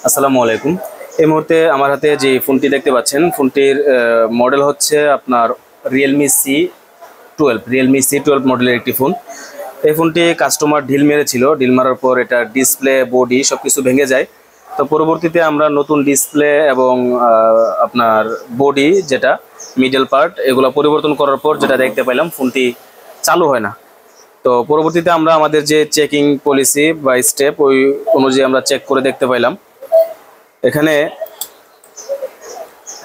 আসসালামু আলাইকুম। এই মুহূর্তে আমার হাতে যে ফোনটি দেখতে পাচ্ছেন, ফোনটির মডেল হচ্ছে আপনার রিয়েলমি C12 মডেলের একটি ফোন। এই ফোনটি কাস্টমার ঢিল মেরেছিল, ঢিল মারার পর এটা ডিসপ্লে, বডি সবকিছু ভেঙে যায়। তো পরবর্তীতে আমরা নতুন ডিসপ্লে এবং আপনার বডি যেটা মিডল পার্ট এগুলো পরিবর্তন করার পর যেটা দেখতে পাইলাম, ফোনটি চালু হয় না। তো পরবর্তীতে আমরা আমাদের যে চেকিং পলিসি বা স্টেপ ওই অনুযায়ী আমরা চেক করে দেখতে পাইলাম। এখানে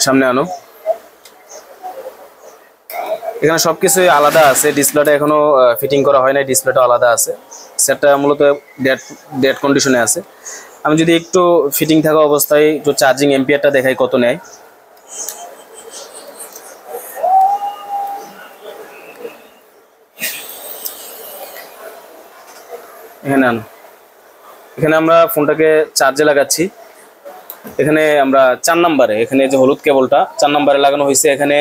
সামনে আনো, এখানে সবকিছুই আলাদা আছে। ডিসপ্লেটা এখনো ফিটিং করা হয় না, ডিসপ্লেটা আলাদা আছে। সেটটা মূলত ডেড কন্ডিশনে আছে। আমি যদি একটু ফিটিং থাকা অবস্থায় একটু চার্জিং এম্পিয়ারটা দেখাই কত নেয়। এখানে আনো, এখানে আমরা ফোনটাকে চার্জে লাগাচ্ছি। এখানে আমরা 4 নম্বরে, এখানে যে হলুদ কেবলটা 4 নম্বরে লাগানো হয়েছে। এখানে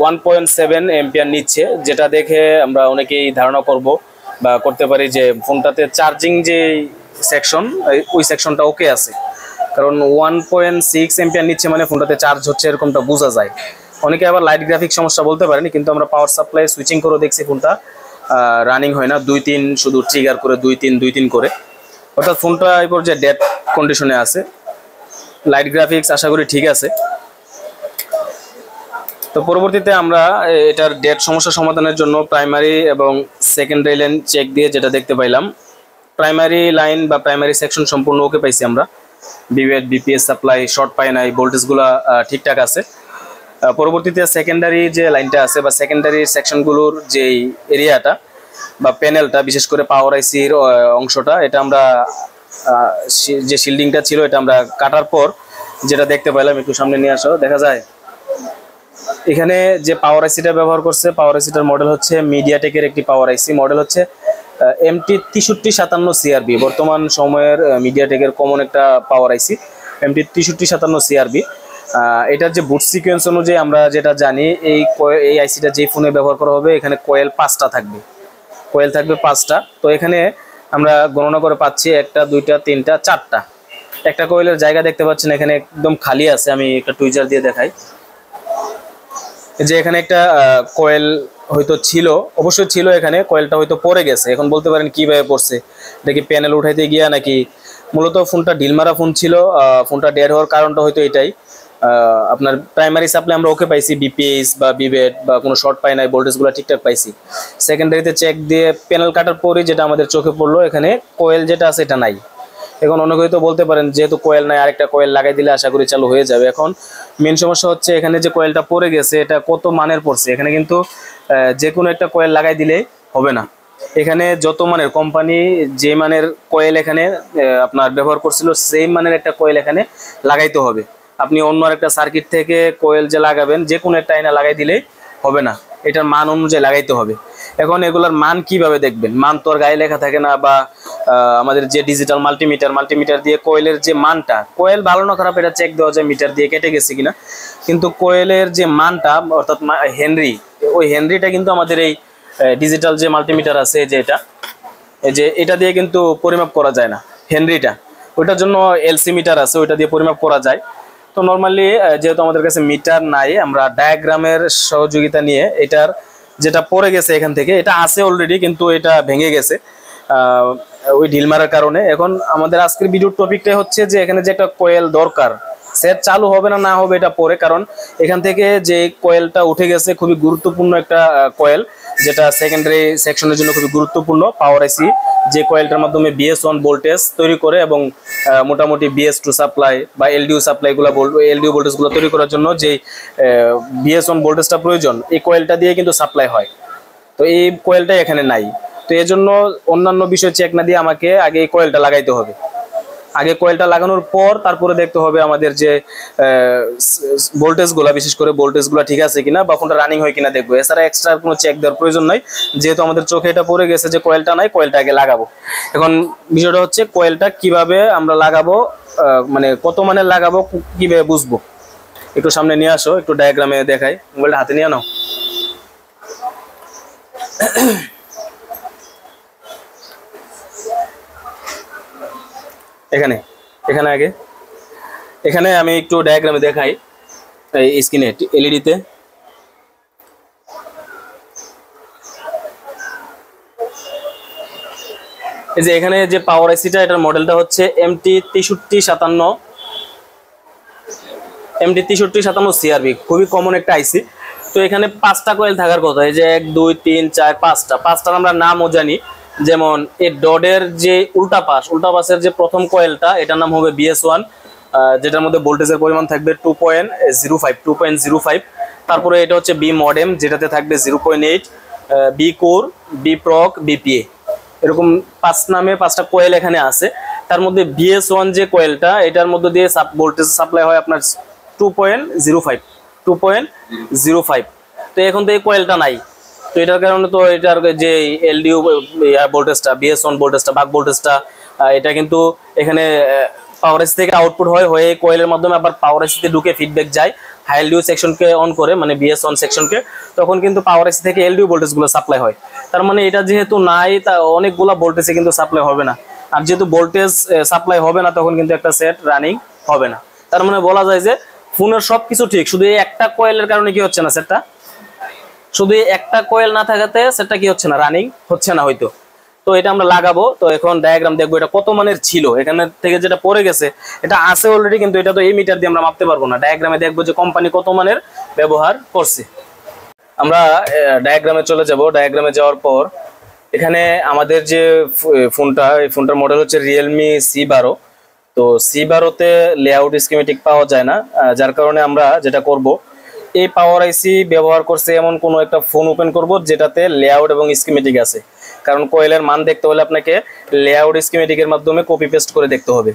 1.7 এম্পিয়ার নিচ্ছে, যেটা দেখে আমরা অনেকেই ধারণা করব বা করতে পারি যে ফোনটাতে চার্জিং যে সেকশন ওই সেকশনটা ওকে আছে। কারণ 1.6 এম্পিয়ার নিচ্ছে মানে ফোনটাতে চার্জ হচ্ছে এরকমটা বোঝা যায়। অনেকে আবার লাইট গ্রাফিক সমস্যা বলতে পারেনি, কিন্তু আমরা পাওয়ার সাপ্লাই সুইচিং করে দেখছি ফোনটা রানিং হয় না, 2-3 শুধু ট্রিগার করে 2-3 করে, অর্থাৎ ফোনটা এই পর্যায়ে ডেড কন্ডিশনে আছে। লাইট গ্রাফিক্স আশা করি ঠিক আছে। তো পরবর্তীতে আমরা এটার ডেট সমস্যা সমাধানের জন্য প্রাইমারি এবং সেকেন্ডারি লাইন চেক দিয়ে যেটা দেখতে পাইলাম, প্রাইমারি লাইন বা প্রাইমারি সেকশন সম্পূর্ণ ওকে পাইছি আমরা। বিভেড, বিপিএস সাপ্লাই শর্ট পাই নাই, ভোল্টেজগুলো ঠিকঠাক আছে। পরবর্তীতে সেকেন্ডারি যে লাইনটা আছে বা সেকেন্ডারি সেকশনগুলোর যেই এরিয়াটা বা প্যানেলটা, বিশেষ করে পাওয়ার আইসির অংশটা, এটা আমরা যে শিল্ডিংটা ছিল এটা আমরা কাটার পর যেটা দেখতে পাইলাম, একটু সামনে নিয়ে আসো, দেখা যায় এখানে যে পাওয়ার আইসিটা ব্যবহার করছে, পাওয়ার আইসিটার মডেল হচ্ছে মিডিয়াটেকের একটি পাওয়ার আইসি, মডেল হচ্ছে MT6357 CRB, বর্তমান সময়ের মিডিয়াটেকের কমন একটা পাওয়ার আইসি MT6357 CRB। এটার যে বুট সিকোয়েন্স অনুযায়ী আমরা যেটা জানি, এই আইসিটা যেই ফোনে ব্যবহার করা হবে এখানে কয়েল 5টা থাকবে, কয়েল থাকবে 5টা। তো এখানে আমরা গণনা করে পাচ্ছি 1টা 2টা 3টা 4টা। একটা কয়েলের জায়গা দেখতে পাচ্ছেন এখানে একদম খালি আছে, আমি একটা টুইজার দিয়ে দেখাই যে এখানে একটা কয়েল হয়তো ছিল, অবশ্যই ছিল, এখানে কয়েলটা হয়তো পড়ে গেছে। এখন বলতে পারেন কিভাবে পড়ছে, এটা কি প্যানেল উঠাইতে গিয়া নাকি? মূলত ফোনটা ঢিলমারা ফোন ছিল, ফোনটা ডেড হওয়ার কারণটা হয়তো এটাই। আপনার প্রাইমারি সাপ্লাই আমরা ওকে পাইছি, বিপিএস বা বিভেড বা কোনো শর্ট পাই নাই, ভোল্টেজগুলো ঠিকঠাক পাইছি। সেকেন্ডারিতে চেক দিয়ে প্যানেল কাটার পরে যেটা আমাদের চোখে পড়লো, এখানে কয়েল যেটা আছে এটা নাই। এখন অনেকে হয়তো বলতে পারেন যেহেতু কয়েল নাই, আরেকটা কয়েল লাগাই দিলে আশা করি চালু হয়ে যাবে। এখন মেন সমস্যা হচ্ছে এখানে যে কয়েলটা পড়ে গেছে এটা কত মানের পড়ছে। এখানে কিন্তু যে কোনো একটা কয়েল লাগাই দিলে হবে না। এখানে যত মানের কোম্পানি যে মানের কয়েল এখানে আপনার ব্যবহার করছিল, সেই মানের একটা কয়েল এখানে লাগাইতে হবে। আপনি অন্য একটা সার্কিট থেকে কয়েল যে লাগাবেন, যে কোনো একটা আয়না লাগাই দিলেই হবে না, এটার মান অনুযায়ী লাগাইতে হবে। এখন এগুলার মান কিভাবে দেখবেন? মান তো আর গায়ে লেখা থাকে না, বা আমাদের যে ডিজিটাল মাল্টিমিটার দিয়ে কোয়েলের যে মানটা, কোয়েল ভালো না খারাপ এটা চেক দেওয়া যায় মিটার দিয়ে কেটে গেছে কিনা, কিন্তু কোয়েলের যে মানটা অর্থাৎ হেনরি, ওই হেনরিটা কিন্তু আমাদের এই ডিজিটাল যে মাল্টিমিটার আছে যে এটা দিয়ে কিন্তু পরিমাপ করা যায় না হেনরিটা। ওইটার জন্য এলসি মিটার আছে, ওইটা দিয়ে পরিমাপ করা যায়। তো নর্মালি যেহেতু আমাদের কাছে মিটার নাই, আমরা ডায়াগ্রামের সহযোগিতা নিয়ে এটার যেটা পড়ে গেছে এখান থেকে, এটা আছে অলরেডি কিন্তু এটা ভেঙে গেছে ওই ঢিল মারার কারণে। এখন আমাদের আজকের ভিডিওর টপিকটাই হচ্ছে যে এখানে যে একটা কয়েল দরকার, সেট চালু হবে না না হবে এটা পরে, কারণ এখান থেকে যে কয়েলটা উঠে গেছে খুবই গুরুত্বপূর্ণ একটা কয়েল, যেটা সেকেন্ডারি সেকশনের জন্য খুবই গুরুত্বপূর্ণ পাওয়ার আইসি, যে কয়েলটার মাধ্যমে BS1 ভোল্টেজ তৈরি করে এবং মোটামুটি BS2 সাপ্লাই বা LDO সাপ্লাইগুলো, LDO ভোল্টেজগুলো তৈরি করার জন্য যে BS1 ভোল্টেজটা প্রয়োজন, এই কয়েলটা দিয়ে কিন্তু সাপ্লাই হয়। তো এই কয়েলটা এখানে নাই। তো এই জন্য অন্যান্য বিষয় চেক না দিয়ে আমাকে আগে এই কয়েলটা লাগাইতে হবে। আগে কয়েলটা লাগানোর পর তারপরে দেখতে হবে আমাদের যে ভোল্টেজগুলো, বিশেষ করে ভোল্টেজগুলো ঠিক আছে কিনা বা ফোনটা রানিং হয় কিনা দেখবো। এছাড়া এক্সট্রা কোনো চেক দেওয়ার প্রয়োজন নাই, যেহেতু আমাদের চোখে এটা পড়ে গেছে যে কয়েলটা নাই, কয়েলটা আগে লাগাবো। এখন বিষয়টা হচ্ছে কয়েলটা কিভাবে আমরা লাগাবো, মানে কত মানের লাগাবো, কিভাবে বুঝবো। একটু সামনে নিয়ে আসো, একটু ডায়াগ্রামে দেখাই, মোবাইলটা হাতে নিয়ে নাও। এখানে এখানে আগে এখানে আমি একটু ডায়াগ্রামে দেখাই এই স্ক্রিনে এলইডিতে। এই যে এখানে যে পাওয়ার আইসিটা, এটার মডেলটা হচ্ছে MT6357 CRB, খুবই কমন একটা আইসি। তো এখানে 5টা কয়েল থাকার কথা, এই যে 1 2 3 4 5টার আমরা নামও জানি। যেমন এই ডডের যে উল্টা পাশের যে প্রথম কয়েলটা, এটার নাম হবে BS1, যেটার মধ্যে ভোল্টেজের পরিমাণ থাকবে 2.05। তারপরে এটা হচ্ছে বি মডেম, যেটাতে থাকবে 0.8, বি কোর, বি প্রক, বিপিএ, এরকম 5টা কয়েল এখানে আছে। তার মধ্যে BS1 যে কয়েলটা, এটার মধ্যে দিয়ে ভোল্টেজ সাপ্লাই হয় আপনার 2.05। তো এখন তো এই কয়েলটা নাই, তো এটার কারণে তো এটার যে এলডিও ভোল্টেজটা, BS1 ভোল্টেজটা, বাক ভোল্টেজটা, এটা কিন্তু এখানে পাওয়ার আইসি থেকে আউটপুট হয়ে কয়েলের মাধ্যমে আবার পাওয়ার আইসিতে ঢুকে ফিডব্যাক যায়, হাই এলডিও সেকশনকে অন করে, মানে BS1 সেকশনকে, তখন কিন্তু পাওয়ার আইসি থেকে এলডিও ভোল্টেজগুলো সাপ্লাই হয়। তার মানে এটা যেহেতু নাই, তা অনেকগুলা ভোল্টেজে কিন্তু সাপ্লাই হবে না। আর যেহেতু ভোল্টেজ সাপ্লাই হবে না, তখন কিন্তু একটা সেট রানিং হবে না। তার মানে বলা যায় যে ফোনের সবকিছু ঠিক, শুধু এই একটা কয়েলের কারণে কি হচ্ছে না, সেটটা শুধু একটা কয়েল না থাকাতে সেটটা কি হচ্ছে না, রানিং হচ্ছে না হয়তো। তো এটা আমরা লাগাবো। তো এখন ডায়াগ্রাম দেখবো এটা কত মানের ছিল, এখানে থেকে যেটা পড়ে গেছে এটা আছে অলরেডি, কিন্তু এটা তো এই মিটার দিয়ে আমরা মাপতে পারবো না। ডায়াগ্রামে দেখবো যে কোম্পানি কত মানের ব্যবহার করছে। আমরা ডায়াগ্রামে চলে যাব। ডায়াগ্রামে যাওয়ার পর এখানে আমাদের যে ফোনটা, এই ফোনটার মডেল হচ্ছে Realme C12। তো C12-তে লেআউট স্কিমেটিক পাওয়া যায় না, যার কারণে আমরা যেটা করব, এই পাওয়ার আইসি ব্যবহার করছে এমন কোনো একটা ফোন ওপেন করব যেটাতে লেআউট এবং স্কিমেটিক আছে। কারণ কোয়েলের মান দেখতে হলে আপনাকে লেআউট স্কিমেটিকের মাধ্যমে কপি পেস্ট করে দেখতে হবে।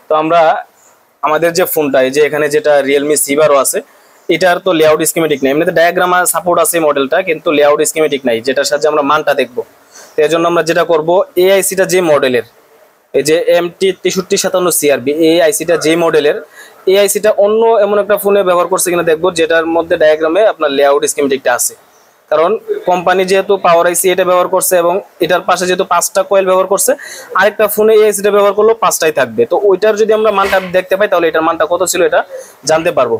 তো আমরা আমাদের যে ফোনটা, এই যে এখানে যেটা Realme C12 আছে, এটার তো লেআউট স্কিমেটিক নেই। এমনিতে ডায়াগ্রাম সাপোর্ট আছে মডেলটা, কিন্তু লেআউট স্কিমেটিক নাই, যেটার সাহায্যে আমরা মানটা দেখবো। তো এর জন্য আমরা যেটা করব, এই আইসিটা যে মডেলের, এই যে MT6357 CRB, এই আইসিটা যে মডেলের, এই আইসিটা অন্য এমন একটা ফোনে ব্যবহার করছে কিনা দেখবো, যেটার মধ্যে ডায়াগ্রামে আপনার লেআউট স্কিমেটিকটা আছে। কারণ কোম্পানি যেহেতু পাওয়ার আইসি এটা ব্যবহার করছে, এবং এটার পাশে যেহেতু 5টা কয়েল ব্যবহার করছে, আরেকটা ফোনে এই আইসিটা ব্যবহার করলেও 5টাই থাকবে। তো ওইটার যদি আমরা মানটা দেখতে পাই, তাহলে এটার মানটা কত ছিল এটা জানতে পারবো।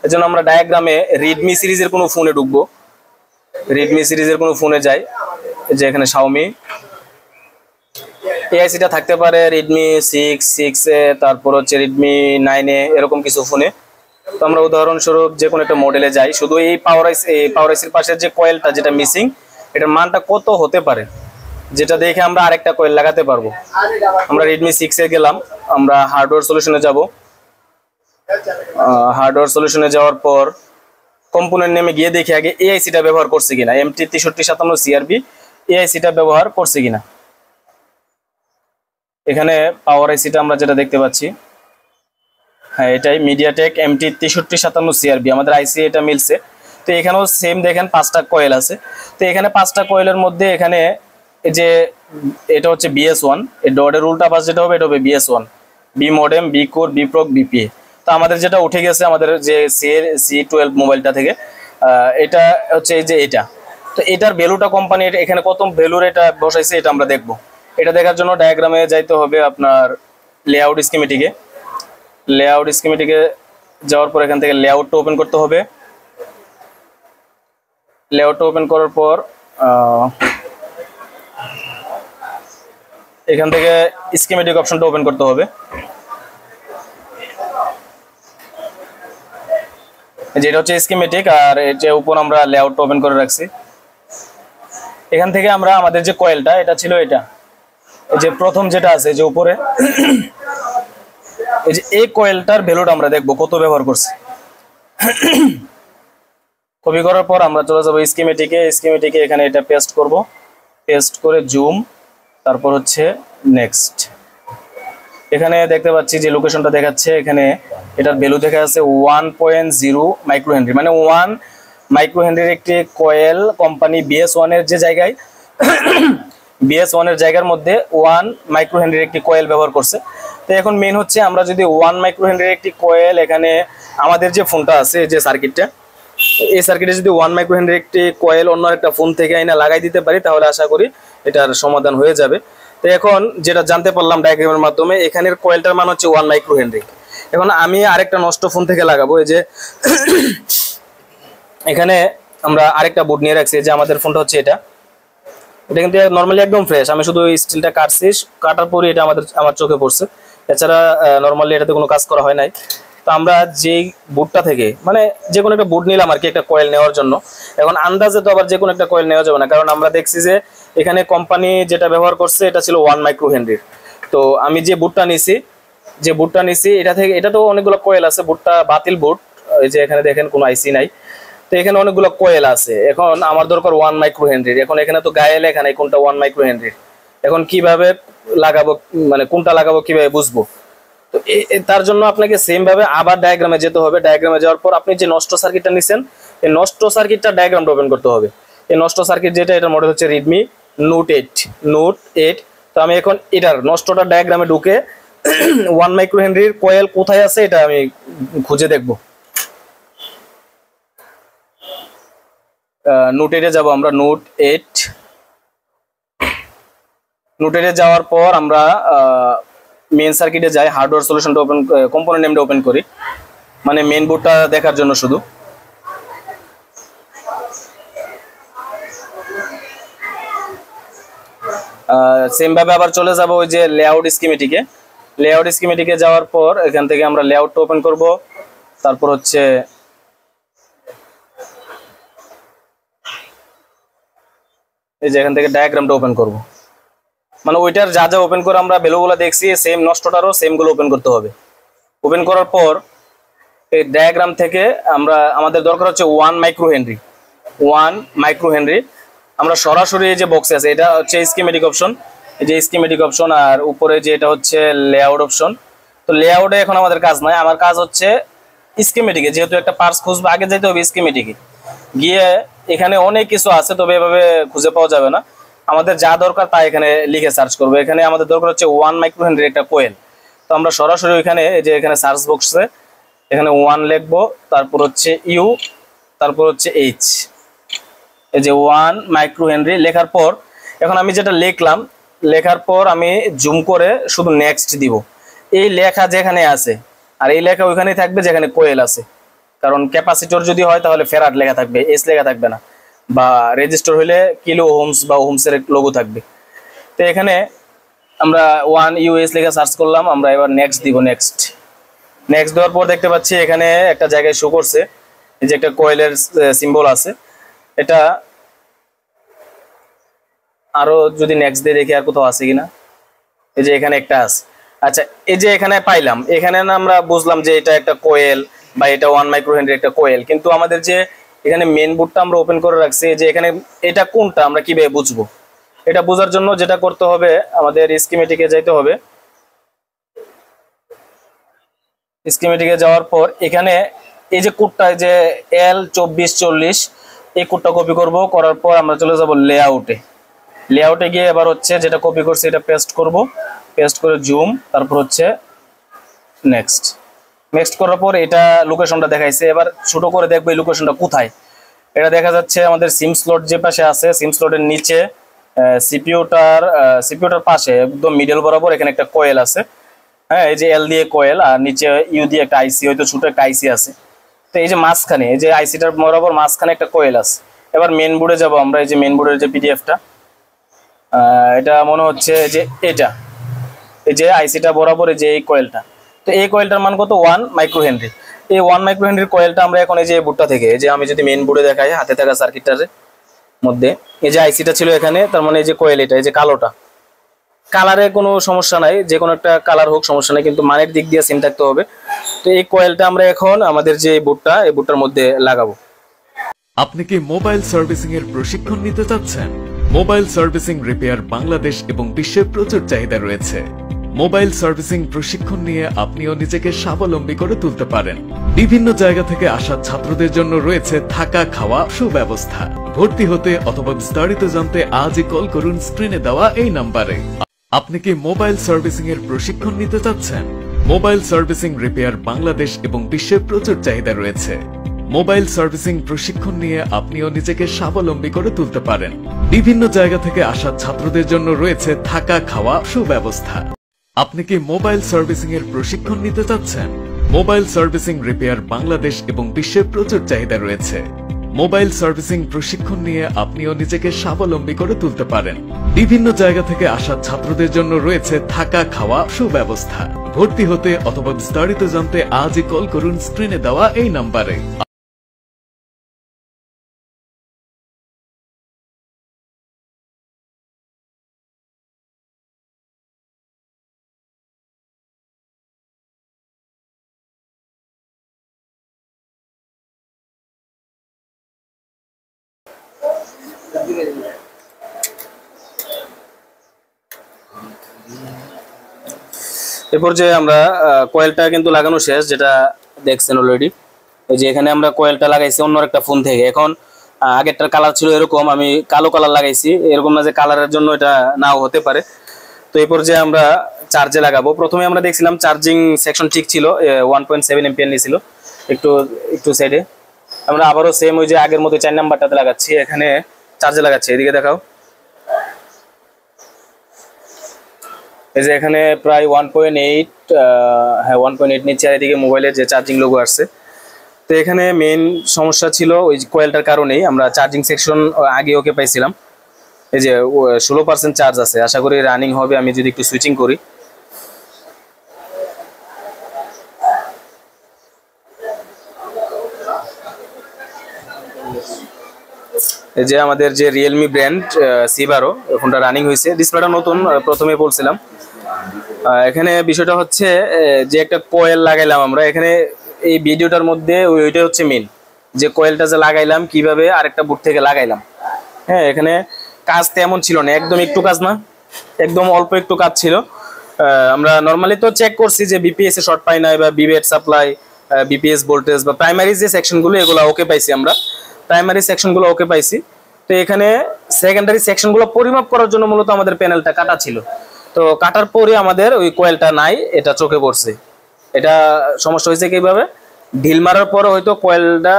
এই জন্য আমরা ডায়াগ্রামে রেডমি সিরিজের কোনো ফোনে ঢুকবো। রেডমি সিরিজের কোনো ফোনে যাই, যে এখানে Xiaomi, এই আইসিটা থাকতে পারে Redmi 6 তারপর হচ্ছে Redmi 9 এরকম কিছু ফোনে। তো আমরা উদাহরণস্বরূপ যে কোনো একটা মডেলে যাই, শুধু এই পাওয়ার আইসির পাশের যে কয়েলটা যেটা মিসিং, এটার মানটা কত হতে পারে, যেটা দেখে আমরা আরেকটা কয়েল লাগাতে পারবো। আমরা Redmi 6 গেলাম, আমরা হার্ডওয়্যার সলিউশনে যাব। হার্ডওয়্যার সলিউশনে যাওয়ার পর কম্পোনেন্ট নেমে গিয়ে দেখি আগে এই আইসিটা ব্যবহার করছে কিনা, MT6357 CRB এই আইসিটা ব্যবহার করছে কিনা। এখানে পাওয়ার আইসিটা আমরা যেটা দেখতে পাচ্ছি, হ্যাঁ এটাই MediaTek MT6357 CRB, আমাদের আইসি এটা মিলছে। তো এখানেও সেম দেখেন 5টা কয়েল আছে। তো এখানে 5টা কয়েলের মধ্যে এখানে এই যে এটা হচ্ছে BS1, এই ডটের উল্টা পাশ যেটা হবে এটা হবে BS1, B modem, B core, B প্রক, বিপিএ। তো আমাদের যেটা উঠে গেছে আমাদের যে C12 মোবাইলটা থেকে, এটা হচ্ছে এই যে এটা। তো এটার ভ্যালুটা কোম্পানি এখানে কত ভ্যালুর এটা বসাইছে, এটা আমরা দেখবো। এটা দেখার জন্য ডায়াগ্রামে যাইতে হবে আপনার লেআউট স্কিমেটিকে যাওয়ার পর এখান থেকে লেআউটটা ওপেন করতে হবে। লেআউটটা ওপেন করার পর এখান থেকে স্কিমেটিক অপশনটা ওপেন করতে হবে। যেটা হচ্ছে স্কিমেটিক, আর এটা উপর আমরা লেআউটটা ওপেন করে রাখছি। এখান থেকে আমরা আমাদের যে কয়েলটা এটা ছিল, এটা এই যে প্রথম যেটা আছে যে উপরে, এই যে এই কয়েলটার ভ্যালুটা আমরা দেখবো কত ব্যবহার করছে। কপি করার পর আমরা চলে যাবো স্কিমেটিকে এখানে এটা পেস্ট করব, পেস্ট করে জুম, তারপর হচ্ছে নেক্সট। এখানে দেখতে পাচ্ছি যে লোকেশনটা দেখাচ্ছে, এখানে এটার ভ্যালু দেখা যাচ্ছে 1.0 মাইক্রোহেনরি, মানে 1 মাইক্রোহেনরির একটি কয়েল কোম্পানি BS1 এর যে জায়গায়, BS1 এর জায়গার মধ্যে 1 মাইক্রোহেনরির একটি কয়েল ব্যবহার করছে। তো এখন মেইন হচ্ছে আমরা যদি 1 মাইক্রোহেনরির একটি কয়েল এখানে আমাদের যে ফোনটা আছে, যে সার্কিটটা, এই সার্কিটে যদি 1 মাইক্রোহেনরির একটি কয়েল অন্য একটা ফোন থেকে আইনা লাগাই দিতে পারি, তাহলে আশা করি এটার সমাধান হয়ে যাবে। তো এখন যেটা জানতে পারলাম ডায়াগ্রামের মাধ্যমে, এখানের কয়েলটার মান হচ্ছে 1 মাইক্রো হেনরি। এখন আমি আরেকটা নষ্ট ফোন থেকে লাগাবো। এই যে এখানে আমরা আরেকটা বোর্ড নিয়ে রাখছি, যে আমাদের ফোনটা হচ্ছে এটা কিন্তু নর্মালি একদম ফ্রেশ। আমি শুধু স্টিলটা কাটছি, কাটার পরে এটা আমার চোখে পড়ছে, এছাড়া নর্মালি এটাতে কোনো কাজ করা হয় নাই। তো আমরা যেই বোর্ডটা থেকে মানে যে কোনো একটা বোর্ড নিলাম আর কি একটা কয়েল নেওয়ার জন্য। এখন আন্দাজে তো আবার যে কোনো একটা কয়েল নেওয়া যাবে না, কারণ আমরা দেখছি যে এখানে কোম্পানি যেটা ব্যবহার করছে এটা ছিল 1 মাইক্রো হেনরির। তো আমি যে বোর্ডটা নিছি এটা থেকে, এটা তো অনেকগুলো কয়েল আছে, বোর্ডটা বাতিল বোর্ড। এই যে এখানে দেখেন কোনো আইসি নাই, তো এখানে অনেকগুলো কয়েল আছে। এখন আমার দরকার 1 মাইক্রো হেনরির। এখন এখানে তো গায়ে লেখা নাই কোনটা 1 মাইক্রো হেনরির। এখন কিভাবে লাগাবো, মানে কোনটা লাগাবো কিভাবে বুঝবো? তো তার জন্য আপনাকে সেম ভাবে আবার ডায়াগ্রামে যেতে হবে। ডায়াগ্রামে যাওয়ার পর আপনি যে নষ্ট সার্কিটটা নিছেন, এই নষ্ট সার্কিটটা ডায়াগ্রামটা ওপেন করতে হবে। এই নষ্ট সার্কিট যেটা, এটার মডেল হচ্ছে রেডমি নোট 8। তো আমি এখন এটার নষ্টটা ডায়াগ্রামে ঢুকে 1 মাইক্রো হেনরির কয়েল কোথায় আছে এটা আমি খুঁজে দেখবো। নোট 8-এ যাবো আমরা। নোট 8-এ যাওয়ার পর আমরা মেন সার্কিটে যাই, হার্ডওয়্যার সলিউশনটা ওপেন, কম্পোনেন্ট নেমটা ওপেন করি, মানে মেন বোর্ডটা দেখার জন্য শুধু। সেম ভাবে আবার চলে যাব ওই যে লেআউট স্কিমেটিকে যাওয়ার পর এখান থেকে আমরা লেআউটটা ওপেন করব। তারপর হচ্ছে এই যে এখান থেকে ডায়াগ্রামটা ওপেন করব, মানে ওইটার যা যা ওপেন করে আমরা ভ্যালুগুলো দেখছি সেম নষ্টটারও সেমগুলো ওপেন করতে হবে। ওপেন করার পর এই ডায়াগ্রাম থেকে আমাদের দরকার হচ্ছে 1 মাইক্রো হেনরি। আমরা সরাসরি এই যে বক্সে আছে, এটা হচ্ছে স্কিমেটিক অপশন, এই যে স্কিমেটিক অপশন, আর উপরে যে এটা হচ্ছে লেআউট অপশন। তো লেআউটে এখন আমাদের কাজ নাই, আমার কাজ হচ্ছে স্কিমেটিকে। যেহেতু একটা পার্টস খুঁজবো, আগে যেতে হবে স্কিমেটিকে গিয়ে। এখানে অনেক কিছু আছে, তবে এভাবে খুঁজে পাওয়া যাবে না। আমাদের যা দরকার তা এখানে লিখে সার্চ করবো। এখানে আমাদের দরকার হচ্ছে 1 মাইক্রো হেনরি একটা কোয়েল। তো আমরা সরাসরি ওইখানে যে এখানে সার্চ বক্সে এখানে 1 লিখবো, তারপর হচ্ছে ইউ, তারপর হচ্ছে এইচ, এই যে 1 মাইক্রো হেনরি লেখার পর এখন আমি যেটা লিখলাম, লেখার পর আমি জুম করে শুধু নেক্সট দিব। এই লেখা যেখানে আছে আর এই লেখা ওইখানেই থাকবে যেখানে কোয়েল আছে, কারণ ক্যাপাসিটর যদি হয় তাহলে ফেরাড লেখা থাকবে, এস লেখা থাকবে না, বা রেজিস্টার হলে কিলো ওহমস বা ওহমসের লোগো থাকবে। তো এখানে আমরা 1 ইউএস লেখা সার্চ করলাম, আমরা এবার নেক্সট দিব। নেক্সট দেওয়ার পর দেখতে পাচ্ছি এখানে একটা জায়গায় শো করছে এই যে একটা কোয়েলের সিম্বল আছে। এটা আরো যদি নেক্সট দিয়ে দেখি আর কোথাও আছে কিনা, এই যে এখানে একটা আছে। আচ্ছা, এই যে এখানে পাইলাম, এখানে না আমরা বুঝলাম যে এটা একটা কোয়েল বা এটা 1 মাইক্রো হেনরি একটা কোয়েল, কিন্তু আমাদের যে এখানে মেন বোর্ডটা আমরা ওপেন করে রাখছি, যে এখানে এটা কোনটা আমরা কিভাবে বুঝবো? এটা বোঝার জন্য যেটা করতে হবে, আমাদের স্কিমেটিকে যাইতে হবে। স্কিমেটিকে যাওয়ার পর এখানে এই যে কোডটা, যে L2440, এই কোডটা কপি করব। করার পর আমরা চলে যাব লেআউটে গিয়ে এবার হচ্ছে যেটা কপি করছি এটা পেস্ট করব, পেস্ট করে জুম, তারপর হচ্ছে নেক্সট করার পর এটা লোকেশনটা দেখাইছে। এবার ছোট করে দেখবো এই লোকেশনটা কোথায়। এটা দেখা যাচ্ছে আমাদের সিম স্লট যে পাশে আছে, সিম স্লটের নিচে সিপিইউটার পাশে একদম মিডল বরাবর এখানে একটা কোয়েল আছে। হ্যাঁ, এই যে এল দিয়ে কোয়েল আর নিচে ইউ দিয়ে একটা আইসি, হয়তো ছোট একটা আইসি আছে। তো এই যে মাঝখানে, এই যে আইসিটার বরাবর মাঝখানে একটা কোয়েল আছে। এবার মেন বোর্ডে যাব আমরা। এই যে মেন বোর্ডের যে পিডিএফটা, এটা মনে হচ্ছে যে এটা, এই যে আইসিটা বরাবর এই যে এই কোয়েলটা। তো এই কোয়েলটার মান কত? 1 মাইক্রো হেনরি। এই 1 মাইক্রো হেনরির কোয়েলটা আমরা এখন এই যে বোর্ডটা থেকে, এই যে আমি যদি মেন বোর্ডে দেখাই হাতে থাকা সার্কিটটার মধ্যে এই যে আইসিটা ছিল এখানে, তার মানে এই যে কোয়েল, এটা এই যে কালোটা, কালারে কোনো সমস্যা নাই, যে কোনো একটা কালার হোক সমস্যা নাই, কিন্তু মানের দিক দিয়ে সিম থাকতে হবে। তো এই কোয়েলটা আমরা এখন আমাদের যে বোর্ডটা, এই বোর্ডটার মধ্যে লাগাবো। আপনি কি মোবাইল সার্ভিসিং এর প্রশিক্ষণ নিতে চাচ্ছেন? মোবাইল সার্ভিসিং রিপেয়ার বাংলাদেশ এবং বিশ্বে প্রচুর চাহিদা রয়েছে। মোবাইল সার্ভিসিং প্রশিক্ষণ নিয়ে আপনিও নিজেকে স্বাবলম্বী করে তুলতে পারেন। বিভিন্ন জায়গা থেকে আসা ছাত্রদের জন্য রয়েছে থাকা খাওয়া সুব্যবস্থা। ভর্তি হতে অথবা বিস্তারিত জানতে আজই কল করুন স্ক্রিনে দেওয়া এই নম্বরে। আপনি কি মোবাইল সার্ভিসিং এর প্রশিক্ষণ নিতে চাচ্ছেন? মোবাইল সার্ভিসিং রিপেয়ার বাংলাদেশ এবং বিশ্বে প্রচুর চাহিদা রয়েছে। মোবাইল সার্ভিসিং প্রশিক্ষণ নিয়ে আপনিও নিজেকে স্বাবলম্বী করে তুলতে পারেন। বিভিন্ন জায়গা থেকে আসা ছাত্রদের জন্য রয়েছে থাকা খাওয়া সুব্যবস্থা। আপনি কি মোবাইল সার্ভিসিং এর প্রশিক্ষণ নিতে চাচ্ছেন? মোবাইল সার্ভিসিং রিপেয়ার বাংলাদেশ এবং বিশ্বে প্রচুর চাহিদা রয়েছে। মোবাইল সার্ভিসিং প্রশিক্ষণ নিয়ে আপনিও নিজেকে স্বাবলম্বী করে তুলতে পারেন। বিভিন্ন জায়গা থেকে আসা ছাত্রদের জন্য রয়েছে থাকা খাওয়া সুব্যবস্থা। ভর্তি হতে অথবা বিস্তারিত জানতে আজই কল করুন স্ক্রিনে দেওয়া এই নাম্বারে। এরপর যে আমরা কয়েলটা কিন্তু লাগানো শেষ, যেটা দেখছেন অলরেডি। ওই যে এখানে আমরা কয়েলটা লাগাইছি অন্য একটা ফোন থেকে। এখন আগেরটার কালার ছিল এরকম, আমি কালো কালার লাগাইছি। এরকম না যে কালারের জন্য এটা নাও হতে পারে। তো এরপর যে আমরা চার্জে লাগাবো, প্রথমে আমরা দেখছিলাম চার্জিং সেকশন ঠিক ছিল, 1.7 এম্পিয়ার নিয়েছিল একটু একটু সাইডে। আমরা আবারও সেম ওই যে আগের মতো 4 নাম্বারটাতে লাগাচ্ছি, এখানে চার্জে লাগাচ্ছি। এদিকে দেখাও, এই যে এখানে প্রায় 1.8 হ্যাঁ 1.8 নিচ্ছে। আর এদিকে মোবাইলের যে চার্জিং লোগো আসছে। তো এখানে মেইন সমস্যা ছিল ওই কয়েলটার কারণেই। আমরা চার্জিং সেকশন আগে ওকে পাইছিলাম, এই যে 16% চার্জ আছে, আশা করি রানিং হবে আমি যদি একটু সুইচিং করি। এই যে আমাদের যে রিয়েলমি ব্র্যান্ড C12 ফোনটা রানিং হয়েছে। ডিসপ্লেটা নতুন, প্রথমে বলছিলাম। এখানে বিষয়টা হচ্ছে যে একটা কয়েল লাগাইলাম আমরা এখানে, এই ভিডিওটার মধ্যে ওইটা হচ্ছে মেন, যে কয়েলটা যে লাগাইলাম কিভাবে আরেকটা বুট থেকে লাগাইলাম। হ্যাঁ, এখানে কাজ তেমন ছিল না, একদম একটু কাজ না, একদম অল্প একটু কাজ ছিল। আমরা নর্মালি তো চেক করছি যে বিপিএস এ শর্ট পাই নাই, বা বিবেট সাপ্লাই, বিপিএস ভোল্টেজ বা প্রাইমারি যে সেকশনগুলো এগুলো ওকে পাইছি। আমরা প্রাইমারি সেকশনগুলো ওকে পাইছি। তো এখানে সেকেন্ডারি সেকশনগুলো পরিমাপ করার জন্য মূলত আমাদের প্যানেলটা কাটা ছিল। তো কাটার পরে আমাদের ওই কয়েলটা নাই, এটা চোখে পড়ছে। এটা সমস্যা হয়েছে কিভাবে, ঢিল মারার পরে হয়তো কয়েলটা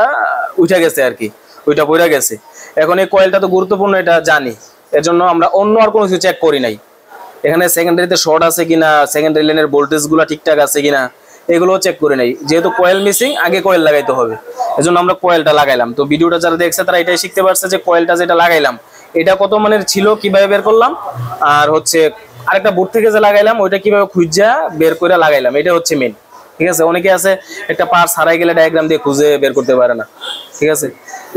উঠে গেছে আর কি, ওইটা পড়ে গেছে। এখন এই কয়েলটা তো গুরুত্বপূর্ণ, এটা জানি, এর জন্য আমরা অন্য আর কোনো কিছু চেক করি নাই। এখানে সেকেন্ডারিতে শর্ট আছে কিনা, সেকেন্ডারি লাইনের ভোল্টেজগুলো ঠিকঠাক আছে কিনা, এগুলো চেক করে নাই। যেহেতু কয়েল মিসিং, আগে কয়েল লাগাইতে হবে, এজন্য আমরা কয়েলটা লাগাইলাম। তো ভিডিওটা যারা দেখছে তারা এটাই শিখতে পারছে যে কয়েলটা যেটা লাগাইলাম এটা কত মানের ছিল, কিভাবে বের করলাম, আর হচ্ছে আরেকটা বুট থেকে যে লাগাইলাম ওইটা কিভাবে খুঁজা বের করে লাগাইলাম, এটা হচ্ছে মেন। ঠিক আছে, অনেকে আছে একটা পার্টস হারাই গেলে ডায়াগ্রাম দিয়ে খুঁজে বের করতে পারে না। ঠিক আছে,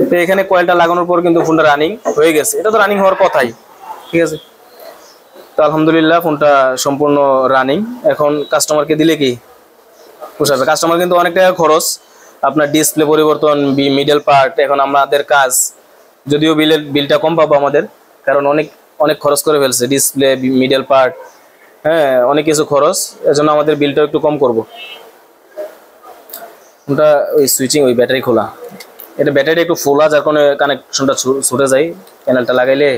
তো এখানে কয়েলটা লাগানোর পর কিন্তু ফোনটা রানিং হয়ে গেছে, এটা তো রানিং হওয়ার কথাই। ঠিক আছে, তো আলহামদুলিল্লাহ ফোনটা সম্পূর্ণ রানিং। এখন কাস্টমারকে দিলে কি পোষাবে, কাস্টমার কিন্তু অনেক টাকা খরচ, আপনার ডিসপ্লে পরিবর্তন, মিডল পার্ট। এখন আমাদের কাজ, যদিও বিলটা কম পাবো আমাদের, কারণ অনেক অনেক খরচ করে ফেলছে, ডিসপ্লে, মিডল পার্ট, হ্যাঁ অনেক কিছু খরচ, এজন্য আমাদের বিলটা একটু কম করব। ওটা ওই সুইচিং, ওই ব্যাটারি খোলা, এটা ব্যাটারিটা একটু ফোলা, যার কারণে কানেকশনটা ছুটে যায়। প্যানেলটা লাগাইলে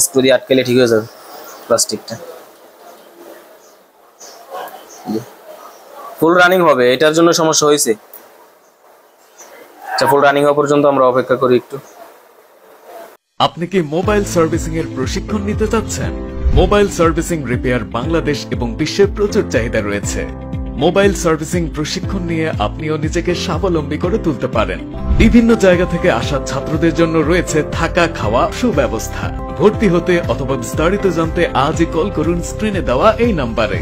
স্ক্রু দিয়ে আটকাইলে ঠিক হয়ে যাবে প্লাস্টিকটা। ফুল রানিং হবে, এটার জন্য সমস্যা হয়েছে। আচ্ছা, ফুল রানিং হওয়া পর্যন্ত আমরা অপেক্ষা করি একটু। আপনি কি মোবাইল সার্ভিসিং এর প্রশিক্ষণ নিতে চাচ্ছেন? মোবাইল সার্ভিসিং রিপেয়ার বাংলাদেশ এবং বিশ্বে প্রচুর চাহিদা রয়েছে। মোবাইল সার্ভিসিং প্রশিক্ষণ নিয়ে আপনিও নিজেকে স্বাবলম্বী করে তুলতে পারেন। বিভিন্ন জায়গা থেকে আসা ছাত্রদের জন্য রয়েছে থাকা খাওয়া সুব্যবস্থা। ভর্তি হতে অথবা বিস্তারিত জানতে আজই কল করুন স্ক্রিনে দেওয়া এই নাম্বারে।